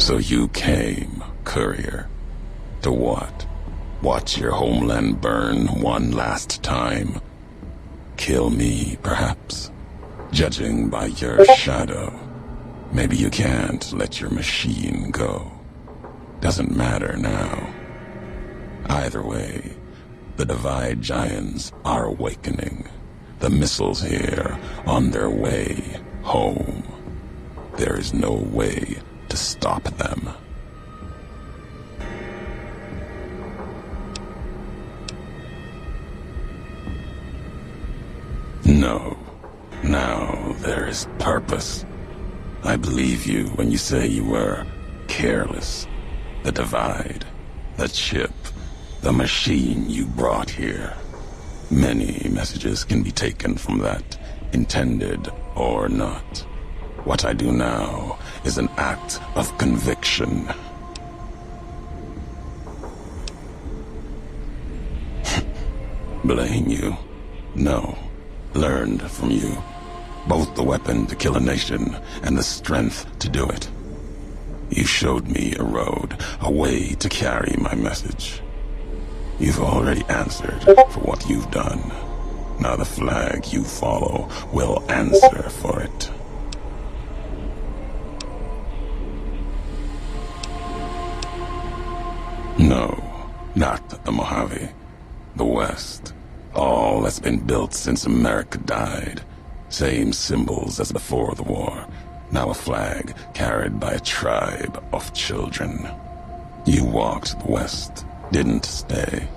So you came, courier. To what? Watch your homeland burn one last time? Kill me, perhaps? Judging by your shadow, maybe you can't let your machine go. Doesn't matter now. Either way, the Divide Giants are awakening. The missiles here, on their way home. There is no way to stop them. No. Now there is purpose. I believe you when you say you were careless. The Divide, the chip, the machine you brought here. Many messages can be taken from that, intended or not. What I do now is an act of conviction. Blame you? No. Learned from you. Both the weapon to kill a nation and the strength to do it. You showed me a road, a way to carry my message. You've already answered for what you've done. Now the flag you follow will answer for it. No, not the Mojave. The West. All that's been built since America died. Same symbols as before the war. Now a flag carried by a tribe of children. You walked the West, didn't stay.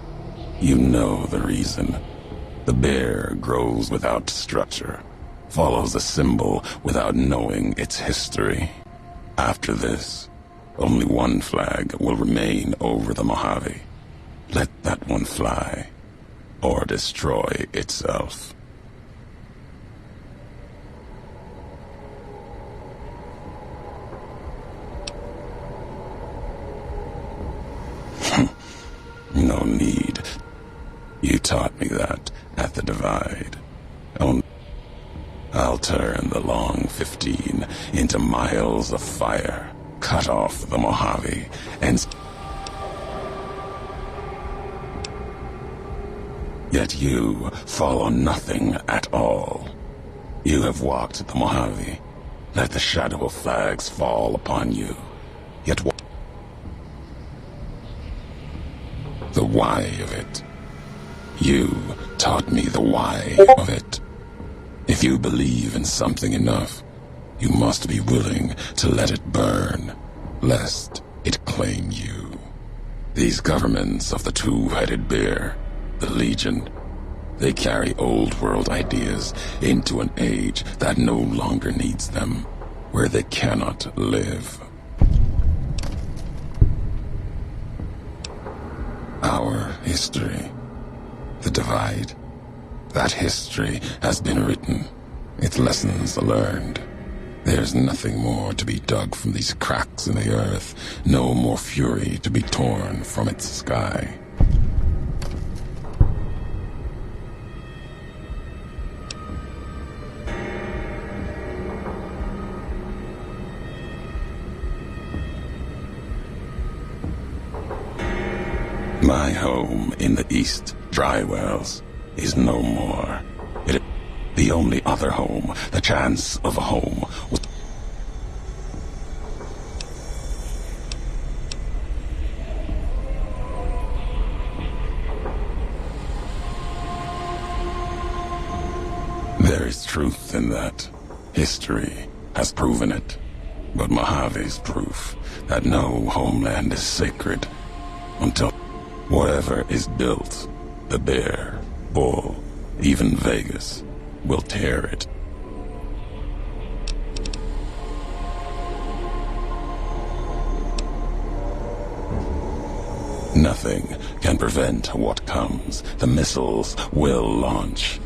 You know the reason. The bear grows without structure, follows a symbol without knowing its history. After this, only one flag will remain over the Mojave. Let that one fly, or destroy itself. No need. You taught me that at the Divide. I'll turn the long 15 into miles of fire, cut off the Mojave, and... Yet you follow nothing at all. You have walked the Mojave, let the shadow of flags fall upon you. Yet the why of it. You taught me the why of it. If you believe in something enough, you must be willing to let it burn, lest it claim you. These governments of the two-headed bear, the Legion, they carry old world ideas into an age that no longer needs them, where they cannot live. Our history, the Divide, that history has been written, its lessons learned. There's nothing more to be dug from these cracks in the earth, no more fury to be torn from its sky. My home in the East, Dry Wells, is no more. The only other home, the chance of a home, was... There is truth in that. History has proven it. But Mojave's proof that no homeland is sacred until whatever is built, the bear, bull, even Vegas, will tear it. Nothing can prevent what comes. The missiles will launch.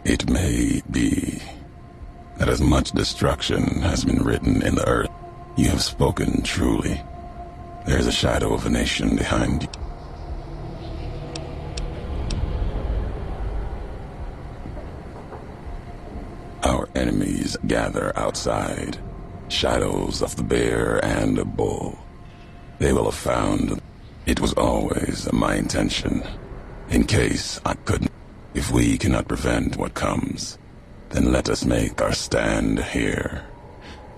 It may be that as much destruction has been written in the earth, you have spoken truly. There's a shadow of a nation behind you. Our enemies gather outside, shadows of the bear and a bull. They will have found it was always my intention, in case I couldn't. If we cannot prevent what comes, then let us make our stand here.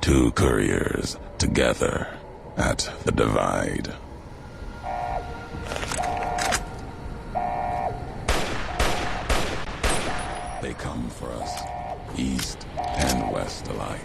Two couriers together at the divide. They come for us, east and west alike.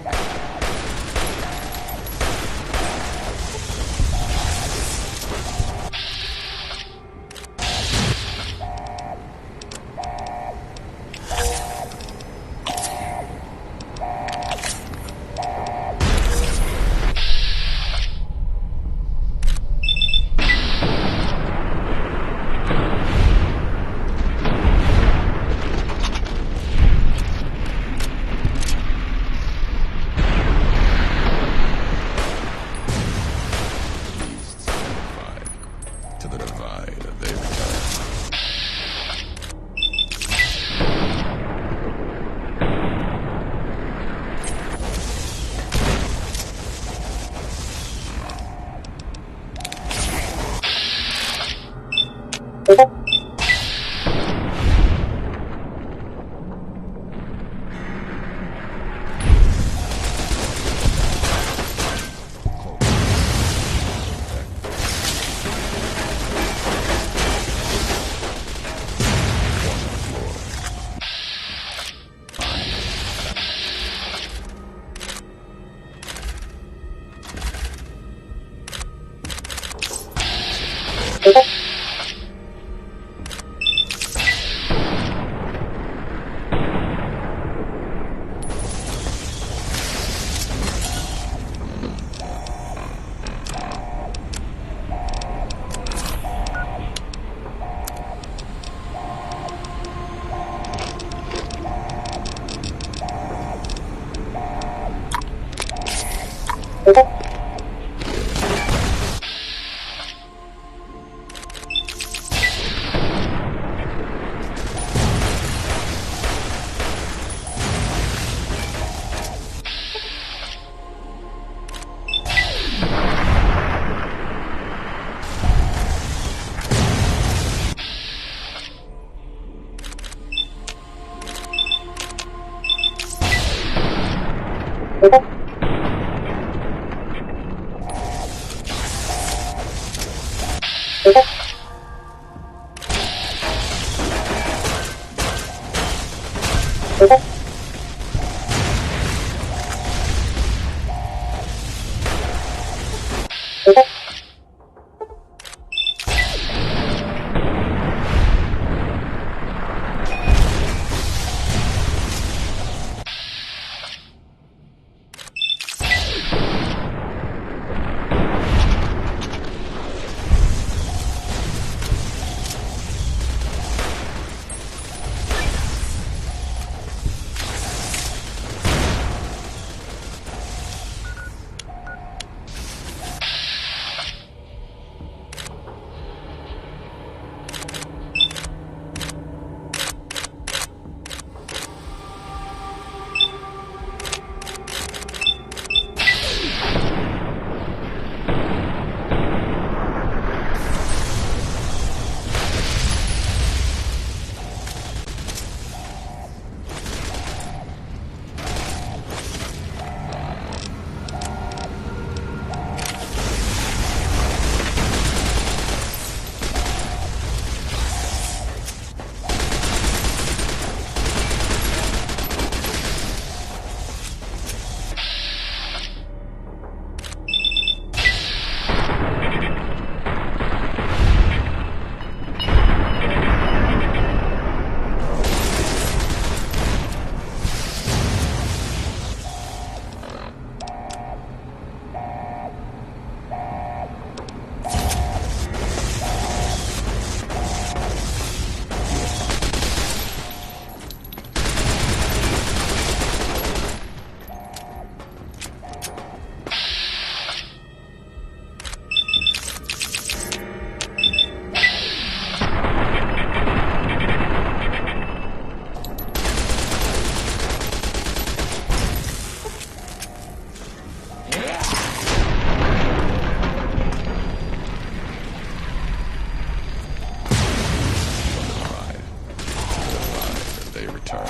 return.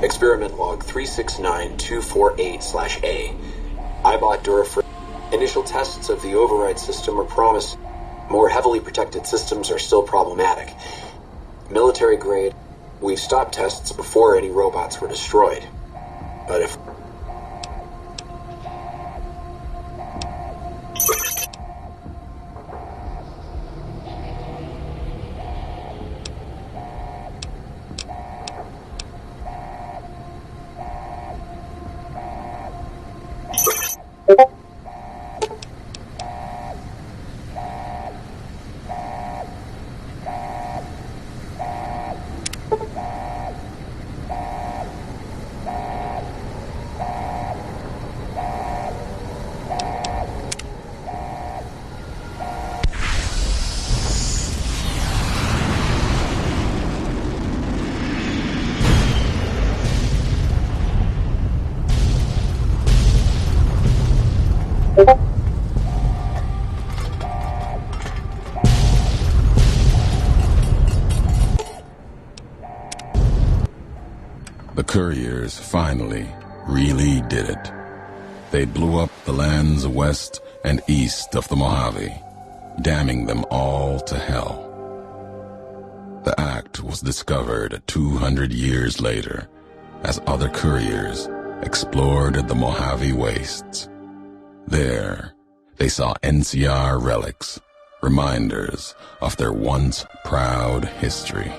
Experiment log 369248/A. Ibot Durafri. Initial tests of the override system are promising. More heavily protected systems are still problematic. Military grade. We've stopped tests before any robots were destroyed. But if... The couriers finally really did it. They blew up the lands west and east of the Mojave, damning them all to hell. The act was discovered 200 years later as other couriers explored the Mojave wastes. There, they saw NCR relics, reminders of their once proud history.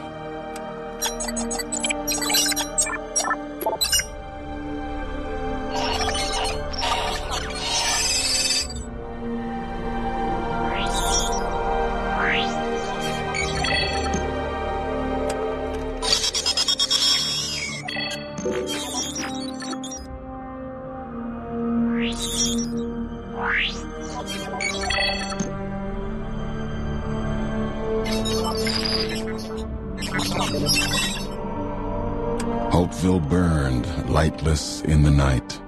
Hopeville burned lightless in the night,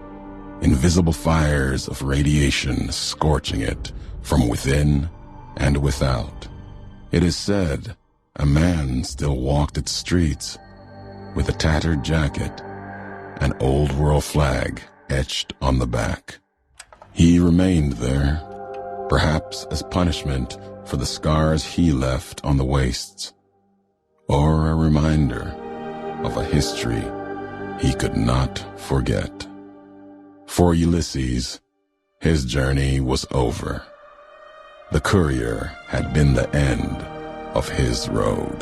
invisible fires of radiation scorching it from within and without. It is said a man still walked its streets with a tattered jacket, an old world flag etched on the back. He remained there, perhaps as punishment for the scars he left on the wastes, or a reminder of a history he could not forget. For Ulysses, his journey was over. The courier had been the end of his road.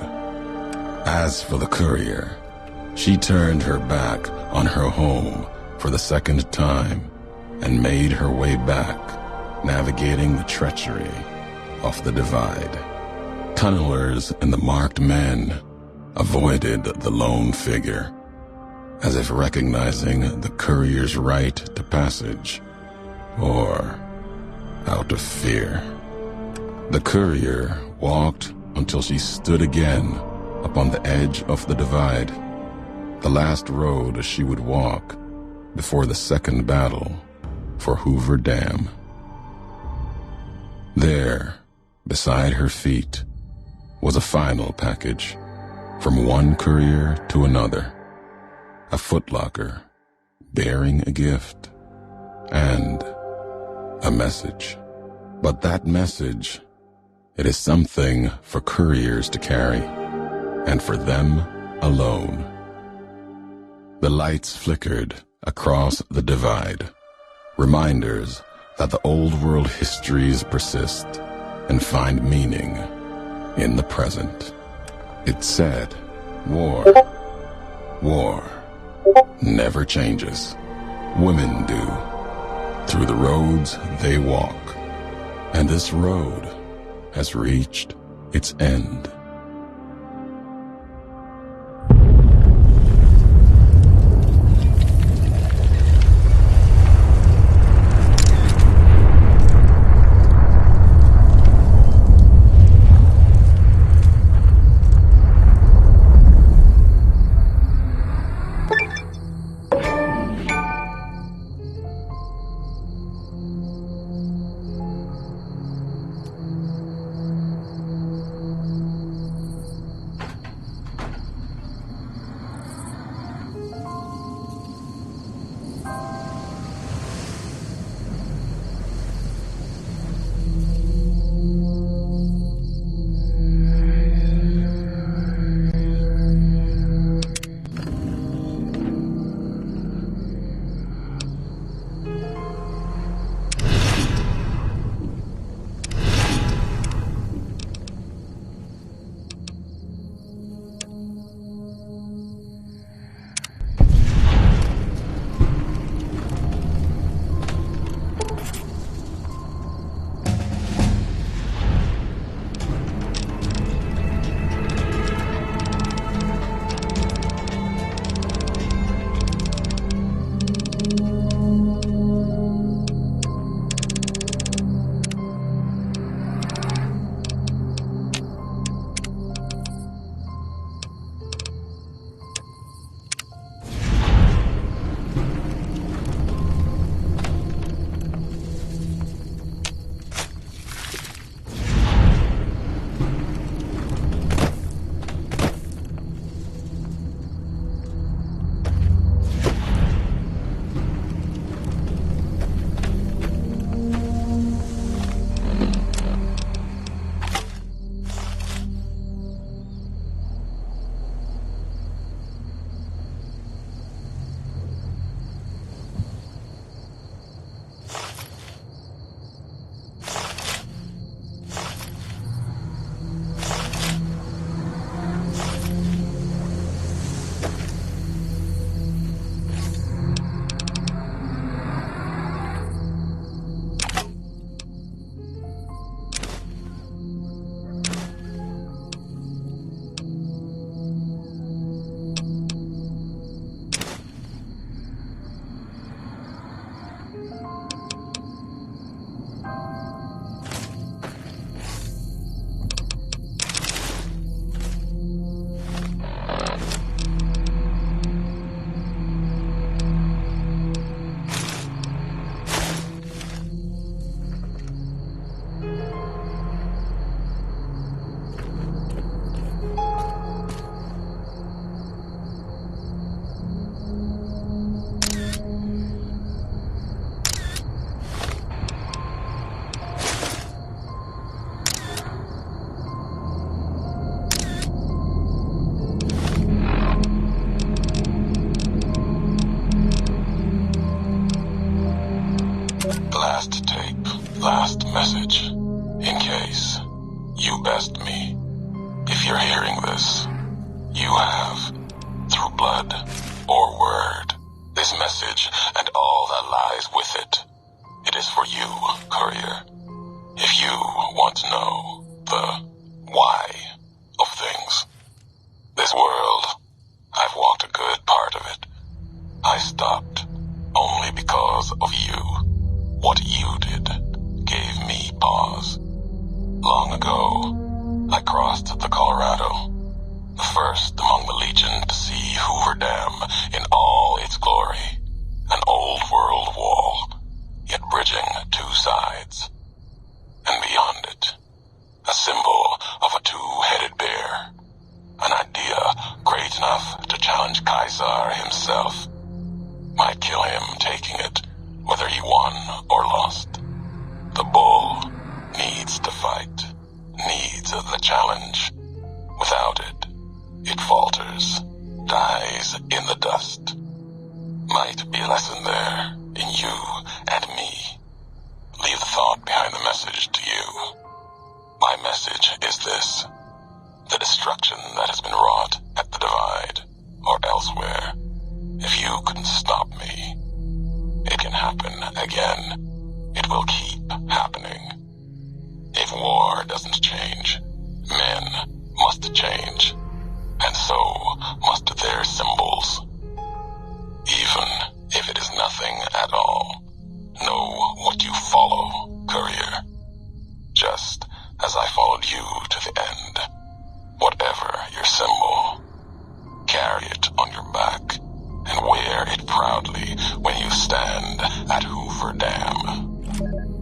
As for the courier, she turned her back on her home for the second time and made her way back, navigating the treachery of the divide. Tunnelers and the marked men avoided the lone figure, as if recognizing the courier's right to passage, or out of fear. The courier walked until she stood again upon the edge of the divide, the last road she would walk before the second battle for Hoover Dam. There, beside her feet, was a final package from one courier to another, a footlocker bearing a gift and a message. But that message, it is something for couriers to carry, and for them alone. The lights flickered across the divide, reminders that the old world histories persist and find meaning in the present. It said, war never changes. Women do. Through the roads they walk. And this road has reached its end. You best me. If you're hearing this, you have, through blood or word, this message and all that lies with it. It is for you, courier. If you want to know the why of things. This world, I've walked a good part of it. I stopped only because of you. What you did gave me pause. Long ago, I crossed the Colorado, the first among the Legion to see Hoover Dam in all its glory. An old world wall, yet bridging two sides. And beyond it, a symbol of a two-headed bear. An idea great enough to challenge Caesar himself. Might kill him taking it, whether he won or lost. The bull needs to fight, needs the challenge. Without it, it falters, dies in the dust. Might be a lesson there, in you and me. Leave the thought behind the message to you. My message is this. The destruction that has been wrought at the Divide, or elsewhere, if you can stop me, it can happen again. It will keep happening. If war doesn't change, men must change, and so must their symbols. Even if it is nothing at all, know what you follow, courier. Just as I followed you to the end. Whatever your symbol, carry it on your back and wear it proudly when you stand at Hoover Dam.